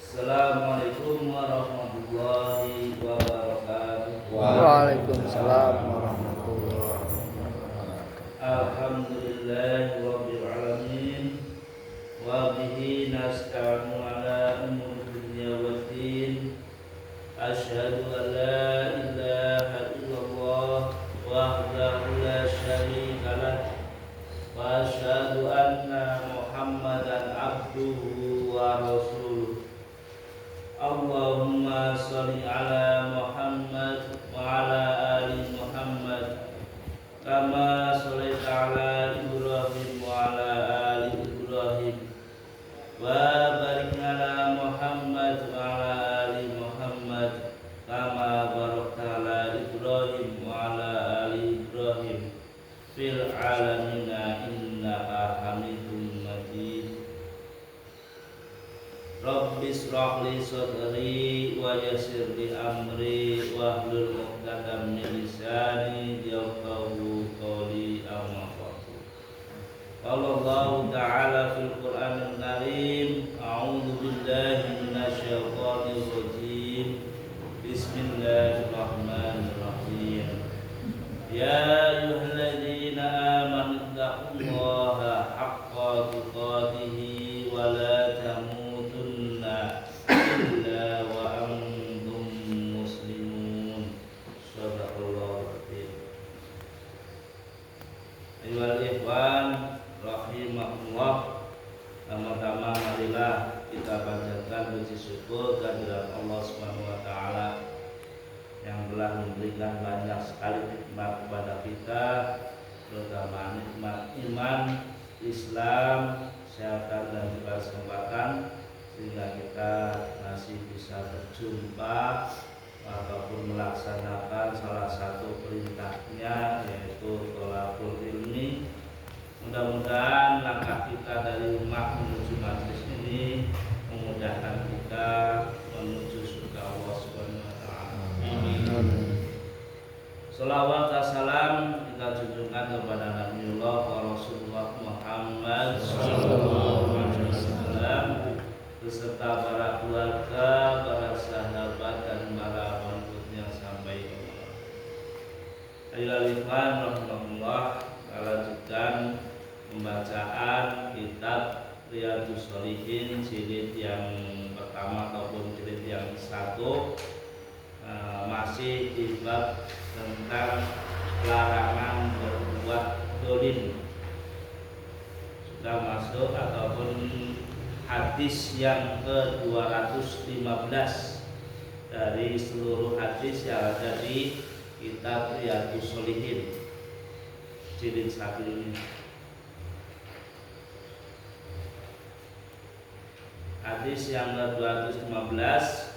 Assalamualaikum warahmatullahi wabarakatuh. Waalaikumsalam warahmatullahi wabarakatuh. Alhamdulillahi rabbil alamin. Wa bihi nasta'inu ala umuri dunya waddin. Asyhadu an la ilaha illallah wahdahu la syarika lah. Wa asyhadu anna Muhammadan abduhu wa rasuluh. Allahumma sholli ala Muhammad wa ala ali Muhammad kama sholaita ala Ibrahim wa ala ali Ibrahim wa barik ala Muhammad wa ala ali Muhammad kama barakta ala Ibrahim wa ala ali Ibrahim fil alamina innaka Hamidum Majid. Rabbi shrah li sadri wa yassir li amri wahlul 'uqdatam min lisani yafqahu qawli amma ba'du. Qala Allah ta'ala fil Qur'anil Karim, a'udzu billahi minasy syaithanir rajim. Bismillahirrahmanirrahim. Ya ayyuhalladzina amanu taqullaha haqqa tuqatih wa la tamutunna illa wa antum muslimun. Shadaqallahu adzim. Ayyuhal ikhwan rahimahullah, pertama-tama marilah kita panjatkan puji syukur kehadirat Allah Subhanahu wa taala yang telah memberikan banyak sekali nikmat kepada kita, terutama nikmat iman, Islam, kesehatan dan juga kesempatan, sehingga kita masih bisa berjumpa ataupun melaksanakan salah satu perintahnya, yaitu thalabul ilmi. Mudah-mudahan langkah kita dari rumah menuju majelis ini memudahkan kita menuju surga Allah Subhanahu wa taala. Salawat dan salam kita junjungkan kepada Nabiullah wa Rasulullah Muhammad sallallahu alaihi wasallam beserta para keluarga, para sahabat dan para pengikutnya sampai kemudian. Ayolah ikhwan rahimahullah, kita lanjutkan pembacaan kitab Riyadhus Shalihin jilid yang pertama ataupun jilid yang satu, masih di bab tentang larangan berbuat dolim. Sudah masuk ataupun hadis yang ke-215 dari seluruh hadis yang ada di kitab Riyadhus Shalihin jilid 1 ini. Hadis yang ke-215,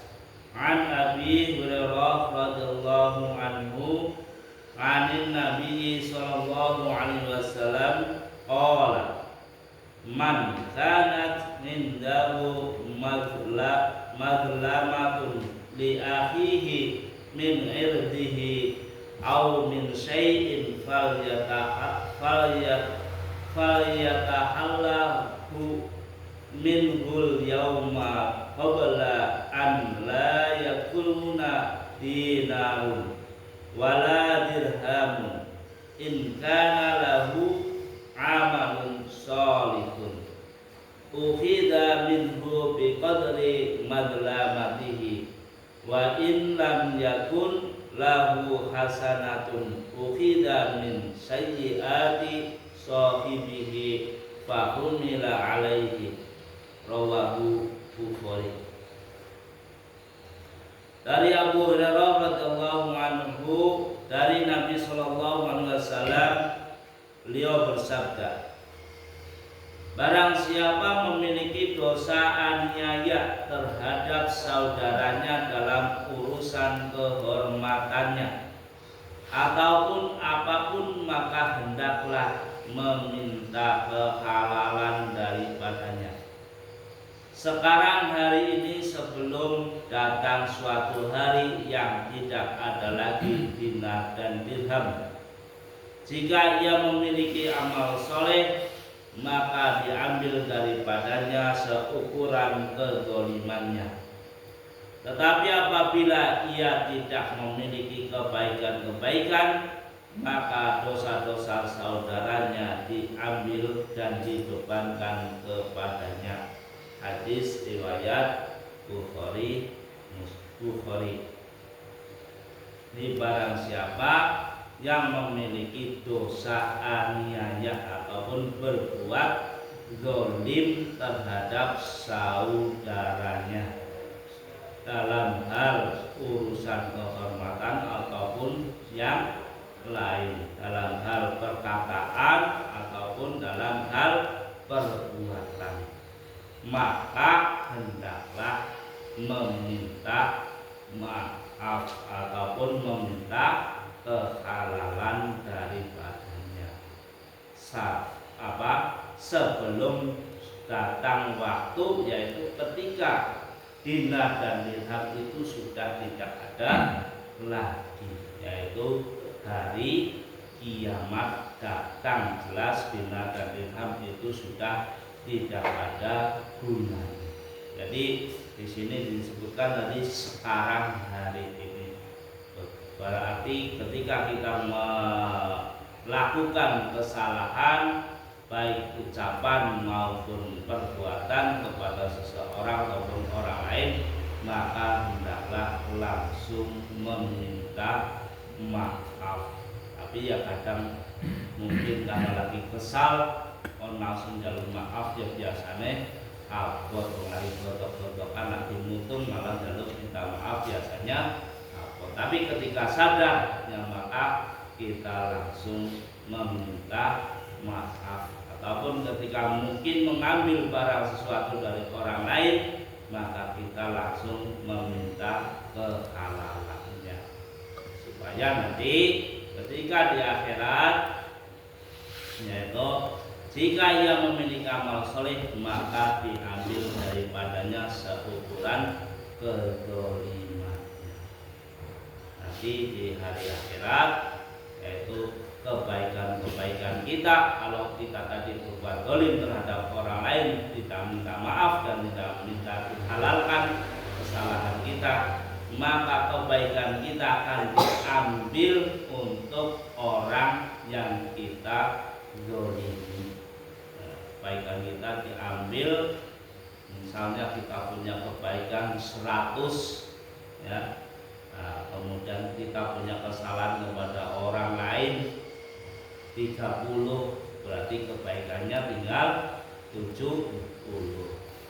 An Abi Hurairah radhiyallahu anhu, anin Nabi sallallahu alaihi wasallam qala, man kanat indahu madlamatun li akhihi min irdihi aw min syai'in falyatahallahu minhul yawma qabla an la yakuna dinarun wala dirhamun in kana lahu amalun sholihun ukhidha minhu biqadri madlamatihi wa in lam yakun lahu hasanatun ukhidha min sayyiati sahibihi fahumila alaihi. Rawahu Bukhari. Dari Abu Hurairah radhiyallahu anhu, dari Nabi sallallahu alaihi wasallam, beliau bersabda, barang siapa memiliki dosa aniaya terhadap saudaranya dalam urusan kehormatannya ataupun apapun, maka hendaklah meminta kehalalan daripadanya. Sekarang hari ini sebelum datang suatu hari yang tidak ada lagi dinar dan dirham. Jika ia memiliki amal soleh, maka diambil daripadanya seukuran kezalimannya. Tetapi apabila ia tidak memiliki kebaikan-kebaikan, maka dosa-dosa saudaranya diambil dan dibebankan kepadanya. Hadis riwayat Bukhari. Ini barang siapa yang memiliki dosa aniaya ataupun berbuat zalim terhadap saudaranya dalam hal urusan kehormatan ataupun yang lain, dalam hal perkataan ataupun dalam hal perbuatan, maka hendaklah meminta maaf ataupun meminta kehalalan daripadanya sebelum datang waktu, yaitu ketika dinar dan dirham itu sudah tidak ada lagi, yaitu hari kiamat datang. Jelas dinar dan dirham itu sudah tidak ada gunanya. Jadi di sini disebutkan tadi sekarang hari ini. Berarti ketika kita melakukan kesalahan baik ucapan maupun perbuatan kepada seseorang ataupun orang lain, maka hendaklah langsung meminta maaf. Tapi ya kadang mungkin karena lagi kesal langsung jalur maaf, ya biasanya abot lagi gotok-gotokan lagi mutung malah jalur minta maaf biasanya abot. Tapi ketika sadar, ya maka kita langsung meminta maaf. Ataupun ketika mungkin mengambil barang sesuatu dari orang lain, maka kita langsung meminta kehalalannya, supaya nanti ketika di akhirat, yaitu jika ia memiliki amal soleh, maka diambil daripadanya seukuran kezalimannya. Nanti di hari akhirat, yaitu kebaikan-kebaikan kita, kalau kita tadi berbuat zalim terhadap orang lain, tidak minta maaf dan tidak minta dihalalkan kesalahan kita, maka kebaikan kita akan diambil untuk orang yang kita zalimi. Kebaikan kita diambil, misalnya kita punya kebaikan 100, ya. Nah, kemudian kita punya kesalahan kepada orang lain 30, berarti kebaikannya tinggal 70.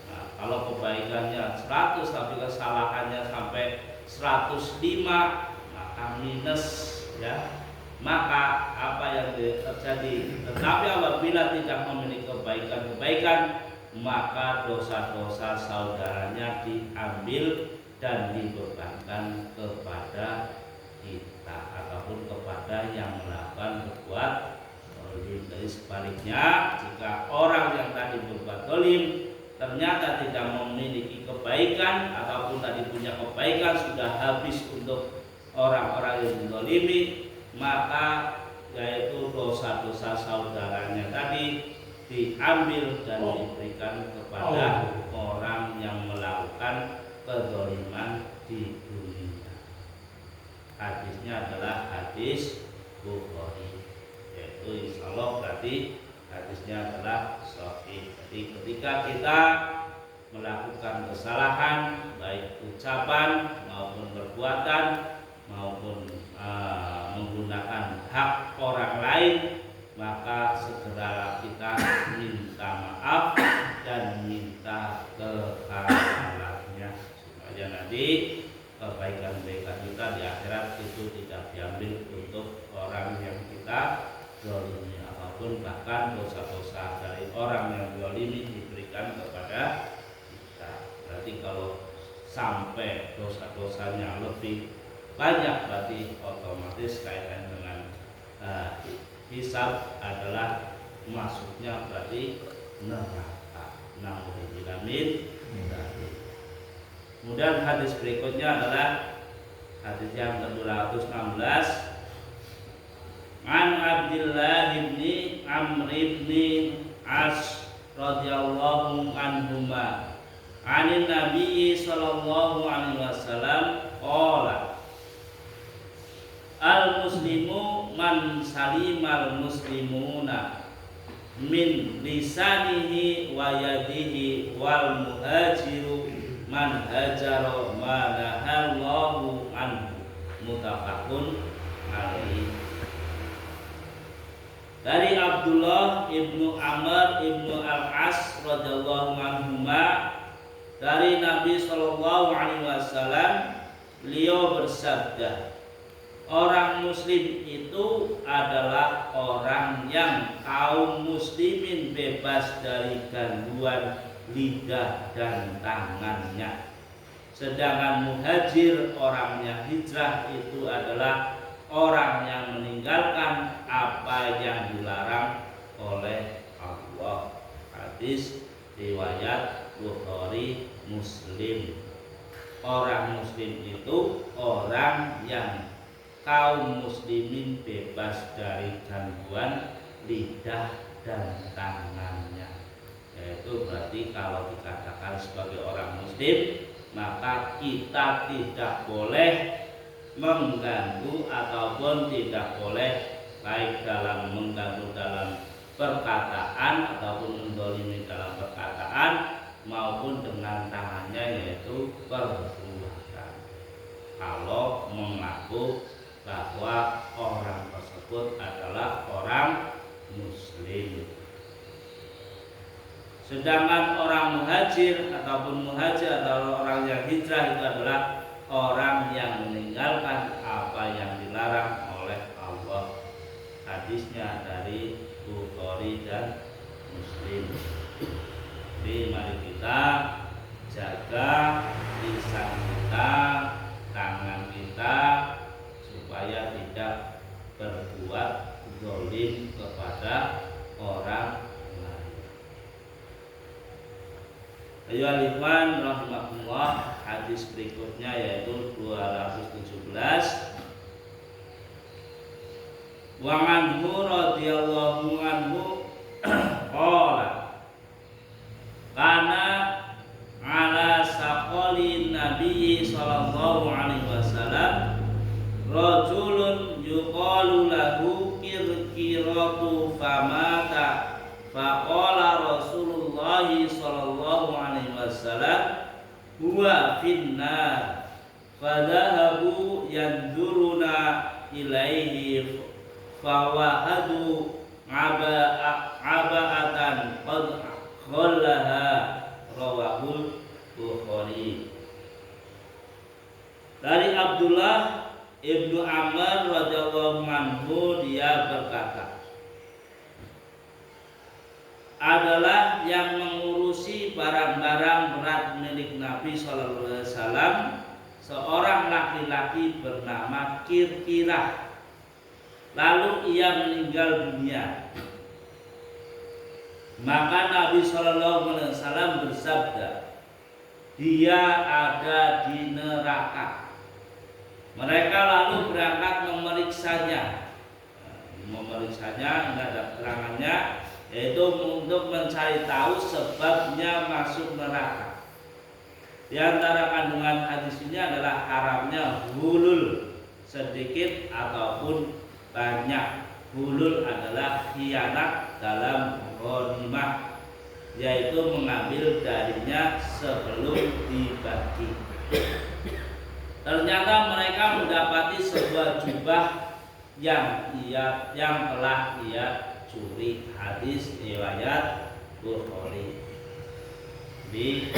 Nah, kalau kebaikannya 100 tapi kesalahannya sampai 105, maka minus, ya. Maka apa yang terjadi? Tetapi apabila tidak memiliki kebaikan-kebaikan, maka dosa-dosa saudaranya diambil dan dibebankan kepada kita ataupun kepada yang melakukan berbuat zalim. Jadi sebaliknya, jika orang yang tadi berbuat zalim ternyata tidak memiliki kebaikan ataupun tadi punya kebaikan sudah habis untuk orang-orang yang dizalimi, maka yaitu dosa-dosa saudaranya tadi diambil dan diberikan kepada orang yang melakukan kezaliman di dunia. Hadisnya adalah hadis Bukhari, yaitu insya Allah berarti hadisnya adalah sahih. Jadi ketika kita melakukan kesalahan baik ucapan maupun perbuatan maupun menggunakan hak orang lain, maka segera kita minta maaf dan minta kehalalannya, supaya nanti kebaikan-kebaikan kita di akhirat itu tidak diambil untuk orang yang kita zalimi, ataupun bahkan dosa-dosa dari orang yang zalimi diberikan kepada kita. Berarti kalau sampai dosa-dosanya lebih banyak, berarti otomatis kaitan dengan hisab adalah masuknya berarti neraka. Nauzubillahi. Kemudian hadis berikutnya adalah hadis yang ke-216. An Abdullah bin Amr bin As radhiyallahu anhuma 'anin Nabi sallallahu alaihi wasallam qala al muslimu man salimal muslimuna min lisanihi wa yadihi wal muhajiru man hajara ma nahallahu anhu muttafaqun alaihi. Dari Abdullah ibnu Amr ibnu Al-As radhiyallahu anhuma dari Nabi sallallahu alaihi wasallam, beliau bersabda, orang muslim itu adalah orang yang kaum muslimin bebas dari gangguan lidah dan tangannya. Sedangkan muhajir, orang yang hijrah, itu adalah orang yang meninggalkan apa yang dilarang oleh Allah. Hadis riwayat Bukhari Muslim. Orang muslim itu orang yang kaum muslimin bebas dari gangguan lidah dan tangannya. Yaitu berarti kalau dikatakan sebagai orang muslim, maka kita tidak boleh mengganggu ataupun tidak boleh baik dalam mengganggu dalam perkataan ataupun mendolimi dalam perkataan maupun dengan tangannya, yaitu perbuatan. Kalau mengaku bahwa orang tersebut adalah orang muslim. Sedangkan orang muhajir ataupun muhajir atau orang yang hijrah itu adalah orang yang meninggalkan apa yang dilarang oleh Allah. Hadisnya dari Bukhari dan Muslim. Jadi mari kita jaga lisan kita, tangan kita, supaya tidak berbuat zalim kepada orang lain. Ayo ikhwan rahimakumullah, hadis berikutnya yaitu 217. Wa anhu radhiyallahu anhu qala kana ala saqalin nabi sallallahu alaihi wasallam rajulun yuqalu lahu kirkiratu famata faqala Rasulullah sallallahu alaihi wasallam huwa finnar fadhahabu yanzuruna ilaihi fawahadu aba'atan qad khallaha rawahul Bukhari. Dari Abdullah ibnu Amr radhiyallahu anhu, dia berkata, adalah yang mengurusi barang-barang berat milik Nabi sallallahu alaihi wasallam seorang laki-laki bernama Kirkirah. Lalu ia meninggal dunia. Maka Nabi sallallahu alaihi wasallam bersabda, dia ada di neraka. Mereka lalu berangkat memeriksanya. Memeriksanya, tidak ada keterangannya, yaitu untuk mencari tahu sebabnya masuk neraka. Di antara kandungan hadis ini adalah haramnya hulul, sedikit ataupun banyak. Hulul adalah khianat dalam ghanimah, yaitu mengambil darinya sebelum dibagi. Ternyata mereka mendapati sebuah jubah yang telah ia curi. Hadis riwayat Bukhari. Jadi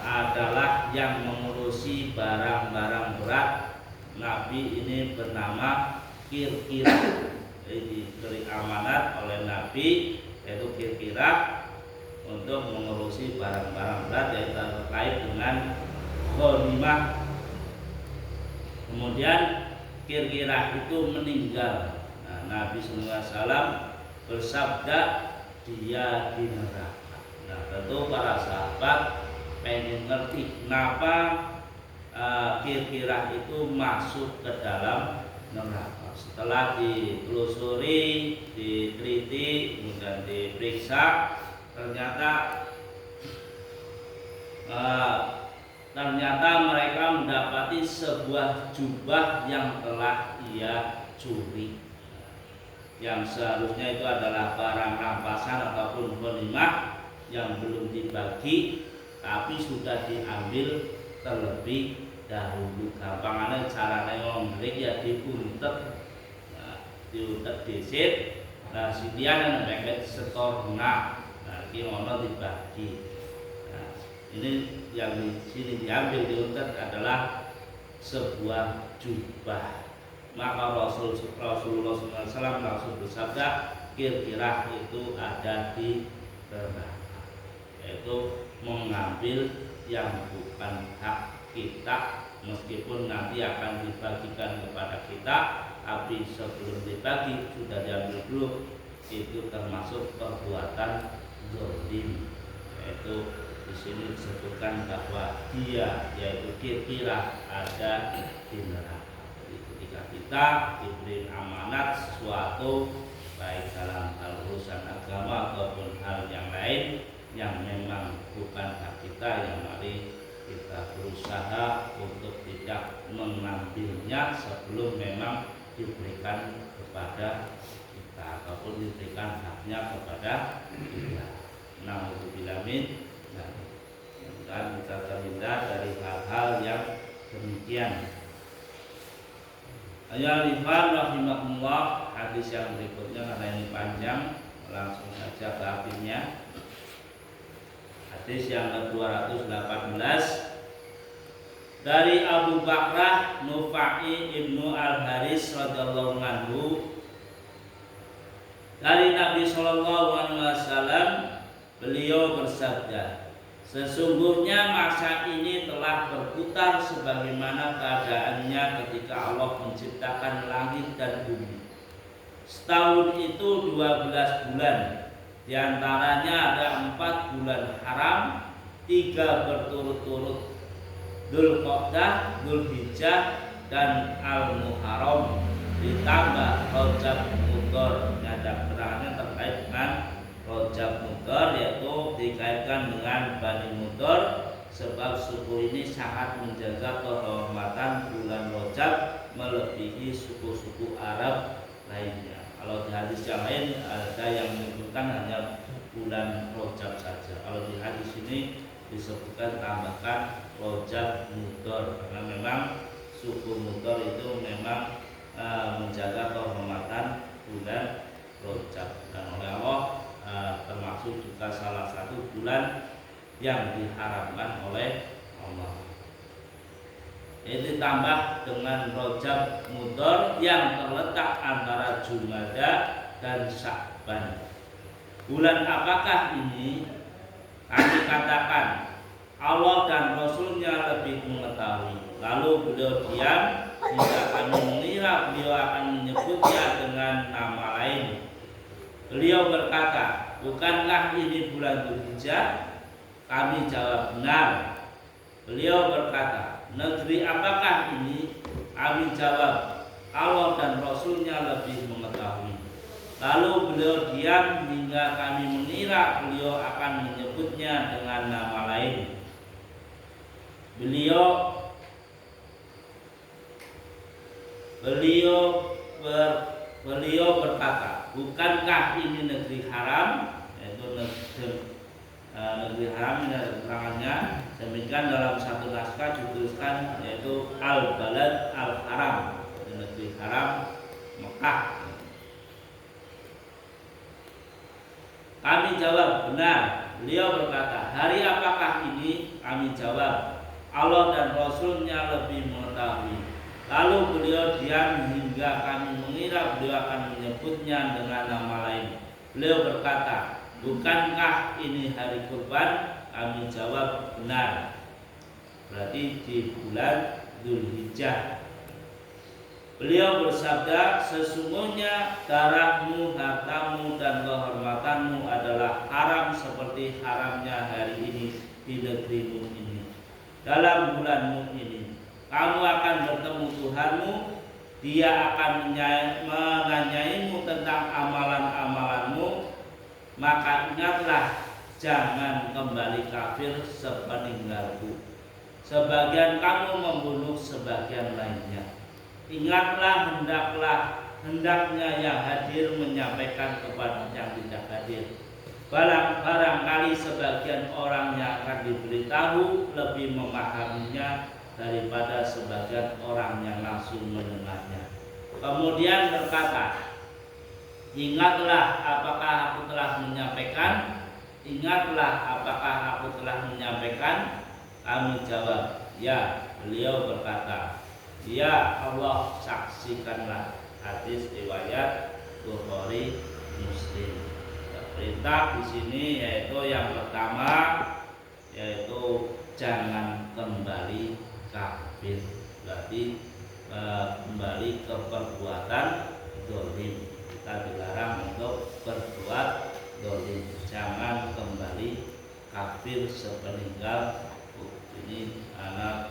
adalah yang mengurusi barang-barang berat. Nabi ini bernama Kirkirah. Jadi diberi amanat oleh Nabi, yaitu Kirkirah, untuk mengurusi barang-barang berat yang terkait dengan ghanimah. Kemudian Kirkirah itu meninggal. Nabi SAW bersabda, dia di neraka. Nah, tentu para sahabat pengen ngerti kenapa Kirkirah itu masuk ke dalam neraka. Setelah ditelusuri, diteliti, kemudian diperiksa, ternyata mereka mendapati sebuah jubah yang telah ia curi, yang seharusnya itu adalah barang rampasan ataupun ghanimah yang belum dibagi tapi sudah diambil terlebih dahulu. Gampangannya caranya ngomblik ya diuntet, diuntet disit, nah silian yang mepet setor nah ini ngono dibagi. Nah, ini yang di sini diambil diuntet adalah sebuah jubah. Maka Rasulullah SAW langsung bersabda, kira-kira itu ada di neraka, yaitu mengambil yang bukan hak kita, meskipun nanti akan dibagikan kepada kita, tapi sebelum dibagi sudah diambil dulu, itu termasuk perbuatan zalim. Yaitu di sini disebutkan bahwa dia, yaitu kira-kira ada di neraka. Jadi ketika kita diberi amanat sesuatu, baik dalam hal urusan agama ataupun hal yang lain yang memang bukan hak kita, yang mari kita berusaha untuk tidak mengambilnya sebelum memang diberikan kepada kita ataupun diberikan haknya kepada kita. Nauzubillamin. Dan kita terhindar dari hal-hal yang demikian. Ayyuhal rahimakumullah, hadis yang berikutnya karena ini panjang, langsung saja ke artinya. Hadis yang ke-218 dari Abu Bakrah Nufai ibnu Al-Haris radhiyallahu anhu, dari Nabi Shallallahu Alaihi Wasallam, beliau bersabda, sesungguhnya masa ini telah berputar sebagaimana keadaannya ketika Allah menciptakan langit dan bumi. Setahun itu 12 bulan. Di antaranya ada 4 bulan haram, 3 berturut-turut, Dzulqa'dah, Dzulhijjah, dan Al-Muharram, ditambah Rajab Mudhar. Ada keterangan terkait dengan Rajab Mudhar, yaitu dikaitkan dengan Bani Mudhar, sebab suku ini sangat menjaga kehormatan bulan Rajab melebihi suku-suku Arab lainnya. Kalau di hadis yang lain ada yang menyebutkan hanya bulan Rajab saja. Kalau di hadis ini disebutkan tambahkan Rajab Mudhar, karena memang suku Mudhar itu memang menjaga kehormatan bulan Rajab, dan oleh Allah termasuk juga salah satu bulan yang diharamkan oleh Allah. Ini ditambah dengan Rajab Mudhar yang terletak antara Jumada dan Sya'ban. Bulan apakah ini? Kami katakan Allah dan Rasulnya lebih mengetahui. Lalu beliau diam hingga kami mengira beliau akan menyebutnya dengan nama lain. Beliau berkata, bukankah ini bulan Dzulhijjah? Kami jawab, benar. Beliau berkata, negeri apakah ini? Kami jawab, Allah dan Rasulnya lebih mengetahui. Lalu beliau diam hingga kami mengira beliau akan menyebutnya dengan nama lain. Beliau berkata, bukankah ini negeri haram? Yaitu negeri haram, ini ada keterangannya. Demikian dalam satu naskah dituliskan, yaitu Al-Balad Al-Haram, negeri haram Mekah. Kami jawab, benar. Beliau berkata, hari apakah ini? Kami jawab, Allah dan Rasulnya lebih mengetahui. Lalu beliau diam hingga kami mengira beliau akan menyebutnya dengan nama lain. Beliau berkata, bukankah ini hari kurban? Kami jawab, benar. Berarti di bulan Dzulhijjah. Beliau bersabda, sesungguhnya darahmu, hartamu, dan kehormatanmu adalah haram seperti haramnya hari ini di negerimu ini. Dalam bulanmu ini kamu akan bertemu Tuhanmu, dia akan menanyaimu tentang amalan-amalanmu, maka ingatlah, jangan kembali kafir sepeninggalku. Sebagian kamu membunuh sebagian lainnya. Ingatlah, hendaknya yang hadir menyampaikan kepada yang tidak hadir. Barangkali sebagian orang yang akan diberitahu lebih memahaminya daripada sebagian orang yang langsung mendengarnya. Kemudian berkata, ingatlah apakah aku telah menyampaikan? Ingatlah apakah aku telah menyampaikan? Kami jawab, ya. Beliau berkata, ya Allah, saksikanlah. Hadis riwayat Bukhari Muslim. Perintah di sini yaitu yang pertama, yaitu jangan kembali kafir. Berarti kembali ke perbuatan dolim. Kita dilarang untuk berbuat dolim. Jangan kembali kafir sepeninggal. Ini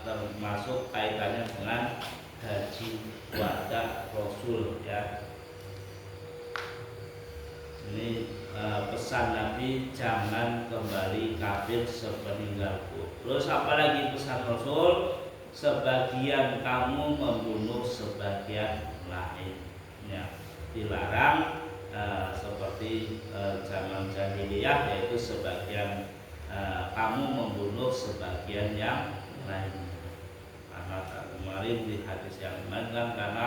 termasuk kaitannya dengan haji wada Rasul, ya. Ini pesan Nabi, jangan kembali kafir sepeninggalku. Terus apalagi pesan Rasul? Sebagian kamu membunuh sebagian lain, ya. Dilarang seperti zaman jahiliyah, yaitu sebagian kamu membunuh sebagian yang lain. Karena kemarin di hadis yang lain kan, karena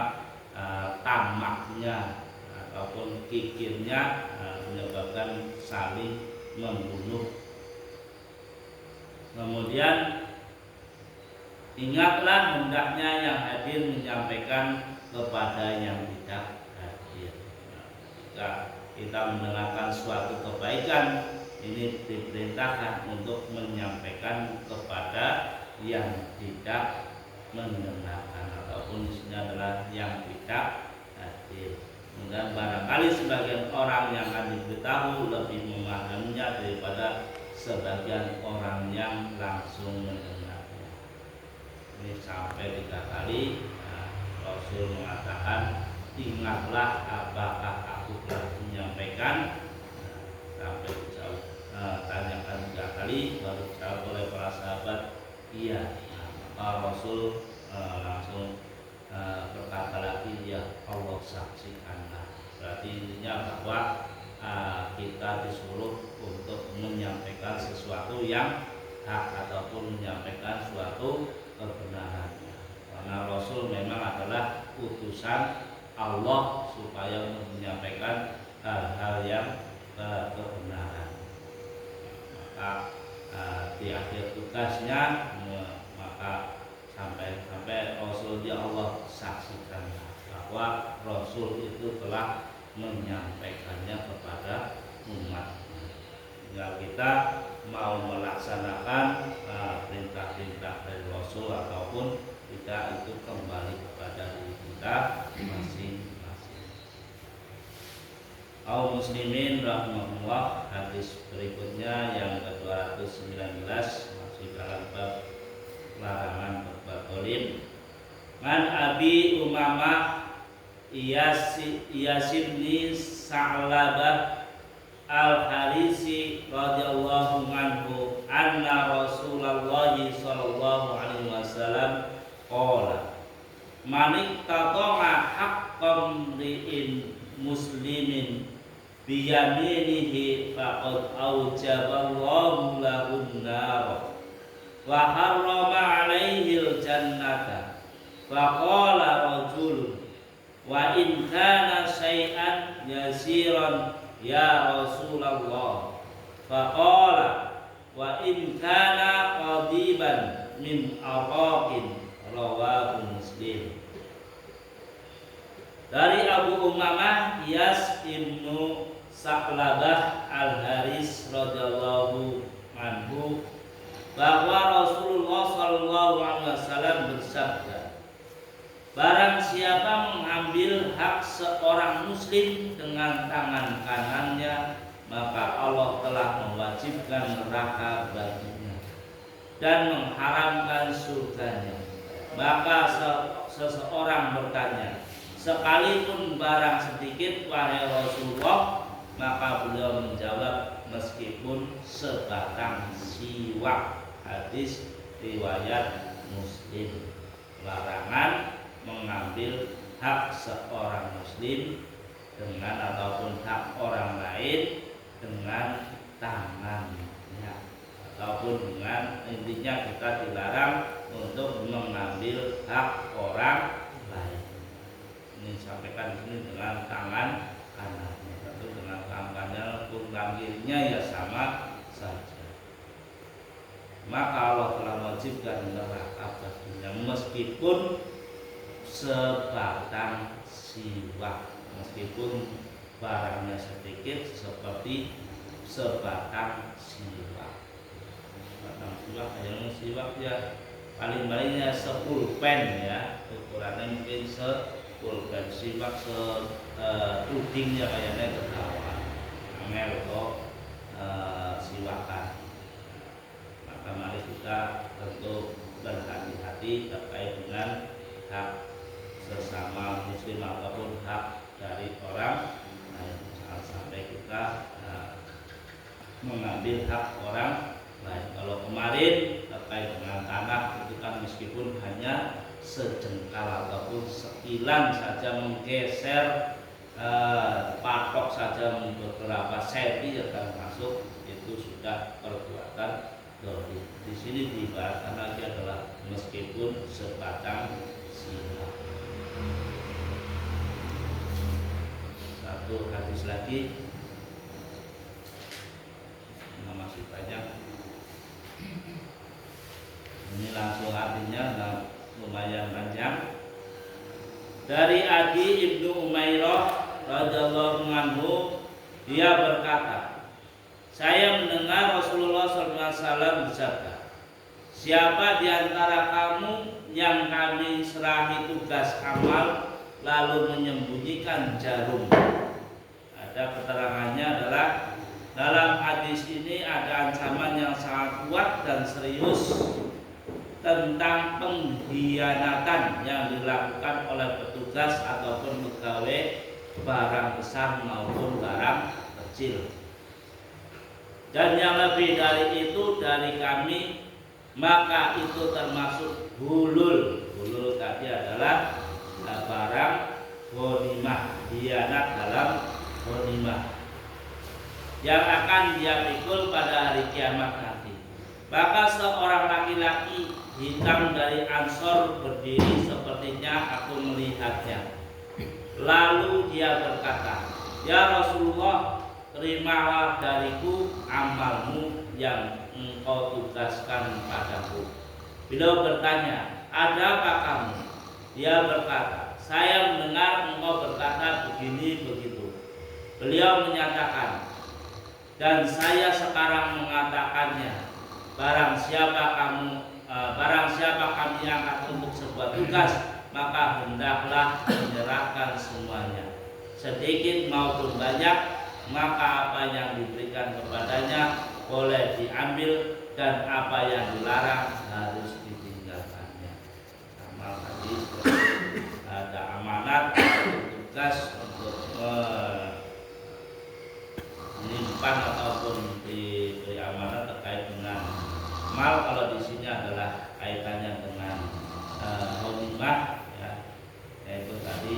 tamaknya ataupun kikirnya menyebabkan saling membunuh. Kemudian ingatlah, hendaknya yang hadir menyampaikan kepada yang tidak hadir. Jika kita mendengarkan suatu kebaikan, ini diperintahkan untuk menyampaikan kepada yang tidak mendengarkan, ataupun isinya adalah yang tidak hadir. Dan barangkali sebagian orang yang akan diberitahu lebih memahaminya daripada sebagian orang yang langsung mendengarnya. Ini sampai 3 kali Rasul mengatakan, ingatlah apakah aku telah menyampaikan. Sampai tanyakan 3 kali, baru dijawab oleh para sahabat, iya. Maka Rasul langsung berkata lagi, ya Allah, saksikanlah. Berarti intinya bahwa kita disuruh untuk menyampaikan sesuatu yang hak ataupun menyampaikan suatu kebenarannya. Karena Rasul memang adalah utusan Allah supaya menyampaikan hal-hal yang kebenaran. Maka di akhir tugasnya, maka sampai Rasul, ya Allah, saksikan bahwa Rasul itu telah menyampaikannya kepada umat. Tinggal kita mau melaksanakan perintah-perintah dari Rasul ataupun tidak, itu kembali kepada diri kita masing-masing. Kaum muslimin rahimahullah, hadis berikutnya yang ke-219 masih dalam bab larangan berbuat dolim. Man Abi Umamah Iyasibni Sa'labah Al-Harisi radhiyallahu anhu anna Rasulullah sallallahu alaihi wasallam qala man iqtata'a haqqan ri'in muslimin biyaminihi faqad aujaballahu lahun nar wa harrama alaihil jannata. Faqala rajul, wa in kana syai'an yasiran ya Rasulullah. Faqala, wa in kana qadiban min araqin. Rawahu Muslim. Dari Abu Umamah Iyas ibnu Sa'labah Al-Haris radhiyallahu anhu bahwa Rasulullah sallallahu alaihi wasallam bersabda, barang siapa mengambil hak seorang muslim dengan tangan kanannya, maka Allah telah mewajibkan neraka baginya dan mengharamkan surganya. Maka seseorang bertanya, sekalipun barang sedikit wahai Rasulullah? Maka beliau menjawab, meskipun sebatang siwak. Hadis riwayat Muslim. Larangan mengambil hak seorang muslim dengan ataupun hak orang lain dengan tangannya, ataupun dengan, intinya kita dilarang untuk mengambil hak orang lain. Ini disampaikan di sini dengan tangan kanannya, tentu dengan tangan kanan pun tangan kirinya ya sama saja. Maka Allah telah mewajibkan neraka baginya meskipun sebatang siwak, meskipun barangnya sedikit seperti sebatang siwak. Sebatang siwak yang siwak ya paling-palingnya sepulpen ya, ukurannya mungkin sepulpen. Siwak uding ya kayaknya ketawa angel kok siwakan. Maka mari kita tentu berhati-hati terkait dengan hak sesama muslim ataupun hak dari orang lain. Jangan sampai kita mengambil hak orang lain. Kalau kemarin terkait dengan tanah itu kan meskipun hanya sejengkal ataupun sekilan saja menggeser patok saja beberapa senti akan masuk, itu sudah perbuatan dolim. Di sini diibaratkan lagi adalah meskipun sebatang siwak. Satu hadis lagi, masih banyak. Ini langsung artinya lumayan panjang. Dari Adi ibnu Umairah radhiyallahu anhu, dia berkata, saya mendengar Rasulullah SAW bersabda, siapa di antara kamu yang kami serahi tugas amal lalu menyembunyikan jarum? Ada keterangannya adalah dalam hadis ini ada ancaman yang sangat kuat dan serius tentang pengkhianatan yang dilakukan oleh petugas ataupun pegawai barang besar maupun barang kecil. Dan yang lebih dari itu dari kami, maka itu termasuk hulul. Hulul tadi adalah barang ghanimah, khianat dalam ghanimah yang akan dia pikul pada hari kiamat nanti. Maka seorang laki-laki hitam dari Ansor berdiri sepertinya aku melihatnya. Lalu dia berkata, ya Rasulullah, terimalah dariku amalmu yang engkau tugaskan padaku. Beliau bertanya, ada apa kamu? Dia berkata, saya mendengar engkau berkata begini begitu. Beliau menyatakan, dan saya sekarang mengatakannya, barang siapa kami angkat untuk sebuah tugas, maka hendaklah menyerahkan semuanya, sedikit maupun banyak, maka apa yang diberikan kepadanya boleh diambil, dan apa yang dilarang harus ditinggalkannya. Sama tadi ada amanat tugas untuk menyimpan ataupun diberi amanat terkait dengan mal. Kalau di sini adalah kaitannya dengan ghanimah ya, yaitu tadi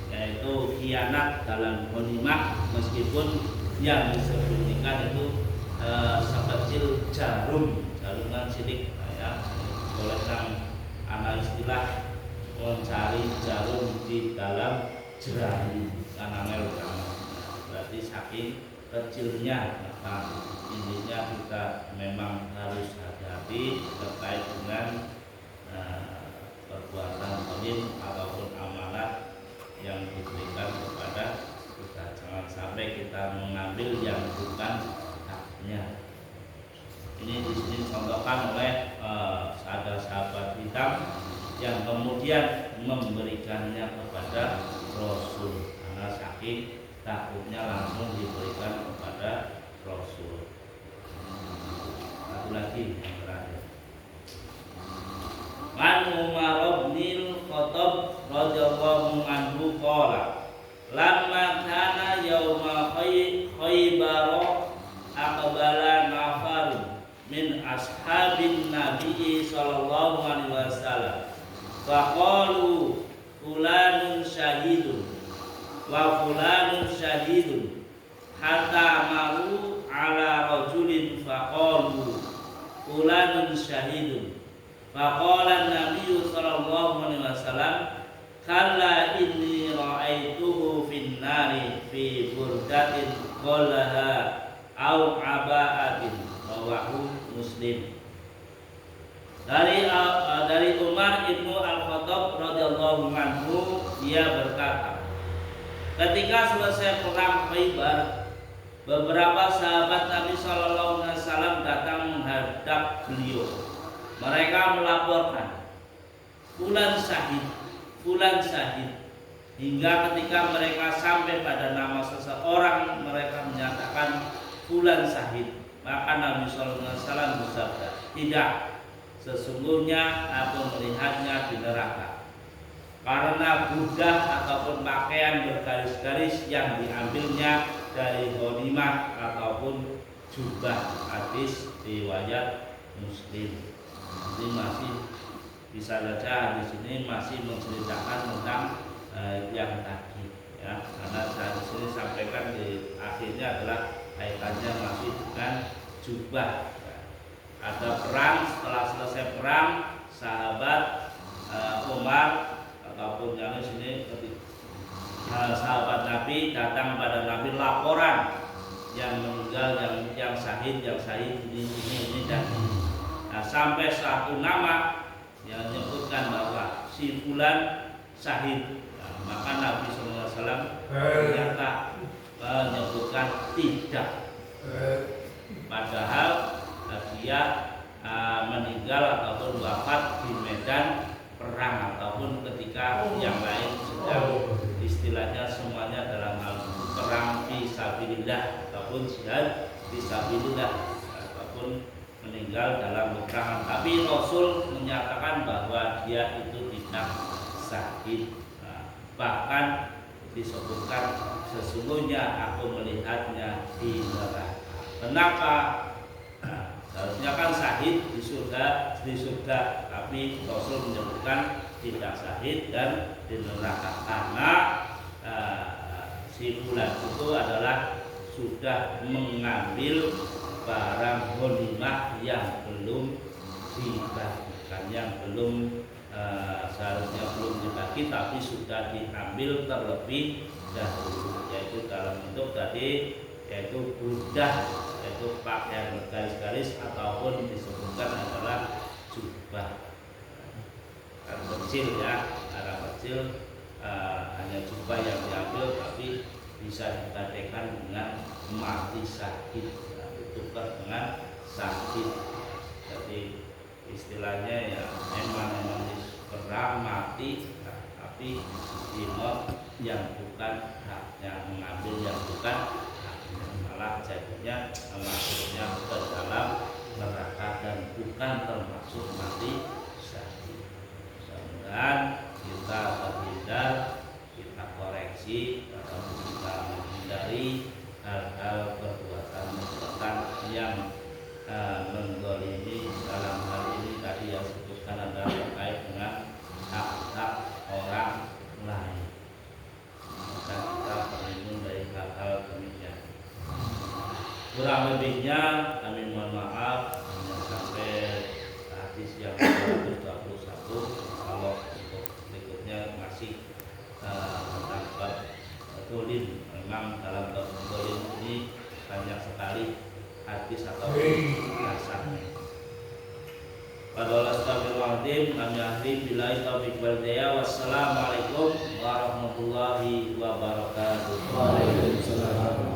yaitu khianat dalam ghanimah, meskipun yang disembunyikan itu sekecil jarum, jaruman sidik ya. Oleh anak istilah mencari jarum di dalam jerami, karena berarti saking kecilnya. Maka intinya kita memang harus hati-hati terkait dengan perbuatan zalim ataupun amanat yang diberikan kepada kita. Jangan sampai kita mengambil yang bukan haknya. Ini di sini dicontohkan oleh ada sahabat hitam yang kemudian memberikannya kepada Rasul karena saking takutnya langsung diberikan kepada Rasul. Satu lagi yang terakhir. Man Umar bin Khattab radhiyallahu anhu qala lamma kana yauma Khaybar aqbala nafar min ashabin Nabi sallallahu alaihi wasallam faqalu fulanun syahidun wa fulanun syahidun hatta maru ala rajulin faqalu fulanun syahidun faqala Nabi sallallahu alaihi wasallam kalla inni ra'aituhu fin nari fi burdatin qallaha au aba'atin rawahu Muslim. Dari Umar ibnu Al-Khattab radhiyallahu anhu, dia berkata, ketika selesai perang Khaybar, beberapa sahabat Nabi sallallahu alaihi wasallam datang menghadap beliau. Mereka melaporkan fulan syahid, hingga ketika mereka sampai pada nama seseorang, mereka menyatakan fulan syahid. Maka Nabi sallallahu alaihi wasallam bersabda, tidak, sesungguhnya aku melihatnya di neraka karena budah ataupun pakaian bergaris-garis yang diambilnya dari ghanimah ataupun jubah. Hadis riwayat Muslim. Jadi masih bisa saja di sini masih menceritakan tentang yang tadi, ya, karena saya di sini sampaikan di akhirnya adalah kaitannya masih dengan jubah. Ada perang, setelah selesai perang, sahabat Umar ataupun yang di sini sahabat Nabi datang pada Nabi laporan yang meninggal, yang syahid ini dan ini. Nah, sampai satu nama yang menyebutkan bahwa si fulan syahid. Nah, maka Nabi SAW ternyata menyebutkan tidak, padahal dia meninggal ataupun wafat di medan perang ataupun ketika yang lain sedang istilahnya semuanya dalam hal perang fisabilillah ataupun jihad fisabilillah ataupun meninggal dalam peperangan. Tapi Rasul menyatakan bahwa dia itu tidak syahid. Bahkan disebutkan sesungguhnya aku melihatnya di neraka. Kenapa? Harusnya kan syahid di surga, tapi Rasul menyebutkan tidak syahid dan di neraka karena si fulan itu adalah sudah mengambil barang ghanimah yang belum dibagikan, yang belum seharusnya belum dibagi tapi sudah diambil terlebih dahulu, yaitu dalam bentuk tadi yaitu budah, yaitu pakaian bergaris-garis ataupun disebutkan adalah jubah. Kan kecil ya, cara kecil hanya jubah yang diambil tapi bisa digantikan dengan mati syahid, ditukar dengan syahid. Jadi istilahnya ya memang perang mati, tapi dimot yang bukan haknya, mengambil yang bukan haknya, malah jadinya masuknya ke dalam neraka dan bukan termasuk mati syahid. Mudah-mudahan kita terhindar, kita koreksi atau kita menghindari hal-hal perbuatan yang menggolimi. Dalam hal ini tadi yang disebutkan adalah terkait dengan hak-hak orang lain. Maka kita berlindung dari hal-hal demikian. Kurang lebihnya kami mohon maaf sampai hadis yang 221. Kalau untuk berikutnya masih tentang bab dolim. Memang dalam bab dolim ini banyak sekali hadis atau dasarnya. Padahal astagfirullahaladzim, kami akhiri billahi taufiq wal hidayah. Wassalamualaikum warahmatullahi wabarakatuh. Waalaikumsalam.